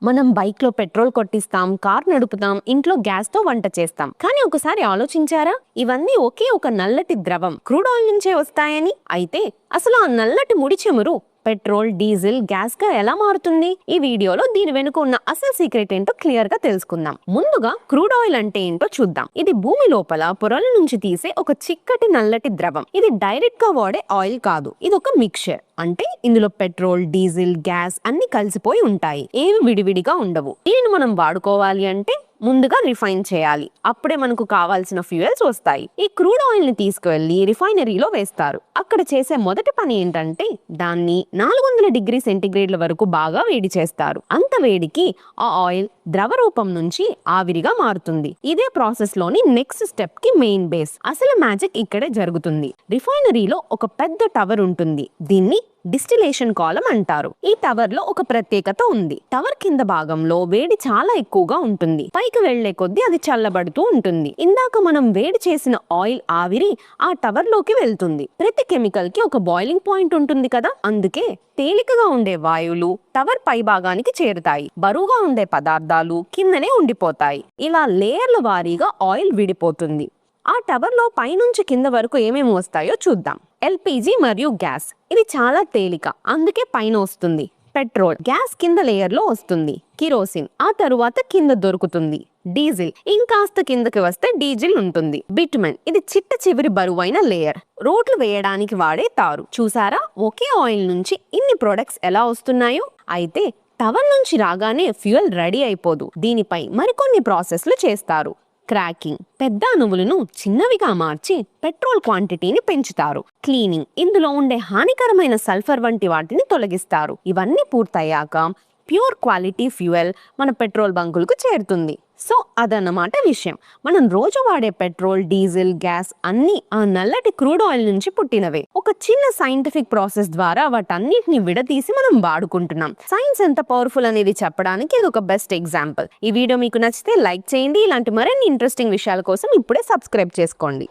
మనం బైక్ లో petrol కొట్టిస్తాం, car నడుపుతాం, ఇంట్లో గ్యాస్ తో వంట చేస్తాం. కానీ ఒకసారి ఆలోచించారా, ఇవన్నీ ఒకే ఒక నల్లటి ద్రవం క్రూడ్ ఆయిల్ నుంచే వస్తాయని? అయితే అసలు ఆ నల్లటి ముడి చమురు పెట్రోల్, డీజిల్, గ్యాస్ గా ఎలా మారుతుంది? ఈ వీడియోలో దీని వెనుక ఉన్న అసలు సీక్రెట్ ఏంటో క్లియర్ గా తెలుసుకుందాం. ముందుగా క్రూడ్ ఆయిల్ అంటే ఏంటో చూద్దాం. ఇది భూమి లోపల పొరల నుంచి తీసే ఒక చిక్కటి నల్లటి ద్రవం. ఇది డైరెక్ట్ గా వాడే ఆయిల్ కాదు, ఇది ఒక మిక్చర్. అంటే ఇందులో పెట్రోల్, డీజిల్, గ్యాస్ అన్ని కలిసిపోయి ఉంటాయి, ఏవి విడివిడిగా ఉండవు. దీనిని మనం వాడుకోవాలి అంటే ముందుగా రిఫైన్ చేయాలి, అప్పుడే మనకు కావాల్సిన ఫ్యూయల్స్ వస్తాయి. ఈ క్రూడ్ ఆయిల్ ని తీసుకువెళ్లి రిఫైనరీలో వేస్తారు. అక్కడ చేసే మొదటి పని ఏంటంటే దాన్ని 400 డిగ్రీ సెంటీగ్రేడ్ల వరకు బాగా వేడి చేస్తారు. అంత వేడికి ఆ ఆయిల్ ద్రవ రూపం నుంచి ఆవిరిగా మారుతుంది. ఇదే ప్రాసెస్ లోని నెక్స్ట్ స్టెప్ కి మెయిన్ బేస్. అసలు మ్యాజిక్ ఇక్కడే జరుగుతుంది. రిఫైనరీలో ఒక పెద్ద టవర్ ఉంటుంది, దీన్ని డిస్టిలేషన్ కాలమ్ అంటారు. ఈ టవర్ లో ఒక ప్రత్యేకత ఉంది. టవర్ కింద భాగంలో వేడి చాలా ఎక్కువగా ఉంటుంది, పైకి వెళ్లే కొద్దీ అది చల్లబడుతూ ఉంటుంది. ఇందాక మనం వేడి చేసిన ఆయిల్ ఆవిరి ఆ టవర్ లోకి వెళ్తుంది. ప్రతి కెమికల్ కి ఒక బాయిలింగ్ పాయింట్ ఉంటుంది కదా, అందుకే తేలికగా ఉండే వాయువులు టవర్ పై భాగానికి చేరుతాయి, బరువుగా ఉండే పదార్థాలు కిందనే ఉండిపోతాయి. ఇలా లేయర్ల వారీగా ఆయిల్ విడిపోతుంది. ఆ టవర్ లో పైనుంచి కింద వరకు ఏమేమి వస్తాయో చూద్దాం. ఎల్పిజి మరియు గ్యాస్, ఇది చాలా తేలిక, అందుకే పైన వస్తుంది. పెట్రోల్, గ్యాస్ కింద లేయర్ లో వస్తుంది. కిరోసిన్ ఆ తరువాత కింద దొరుకుతుంది. డీజిల్ ఇంకాస్త కిందకి వస్తే డీజిల్ ఉంటుంది. బిటుమెన్, ఇది చిట్ట చివరి బరువైన లేయర్, రోడ్లు వేయడానికి వాడే తారు. చూసారా, ఒకే ఆయిల్ నుంచి ఇన్ని ప్రొడక్ట్స్ ఎలా వస్తున్నాయో? అయితే టవర్ నుంచి రాగానే ఫ్యూయల్ రెడీ అయిపోదు, దీనిపై మరికొన్ని ప్రాసెస్లు చేస్తారు. క్రాకింగ్, పెద్ద అణువులను చిన్నవిగా మార్చి పెట్రోల్ క్వాంటిటీని పెంచుతారు. క్లీనింగ్, ఇందులో ఉండే హానికరమైన సల్ఫర్ వంటి వాటిని తొలగిస్తారు. ఇవన్నీ పూర్తయ్యాక ప్యూర్ క్వాలిటీ ఫ్యూయల్ మన పెట్రోల్ బంకులకు చేరుతుంది. సో అదన్నమాట విషయం. మనం రోజు వాడే పెట్రోల్, డీజిల్, గ్యాస్ అన్ని ఆ నల్లటి క్రూడ్ ఆయిల్ నుంచి పుట్టినవే. ఒక చిన్న సైంటిఫిక్ ప్రాసెస్ ద్వారా వాటన్నిటిని విడదీసి మనం వాడుకుంటున్నాం. సైన్స్ ఎంత పవర్ఫుల్ అనేది చెప్పడానికి ఇది ఒక బెస్ట్ ఎగ్జాంపుల్. ఈ వీడియో మీకు నచ్చితే లైక్ చేయండి. ఇలాంటి మరిన్ని ఇంట్రెస్టింగ్ విషయాల కోసం ఇప్పుడే సబ్స్క్రైబ్ చేసుకోండి.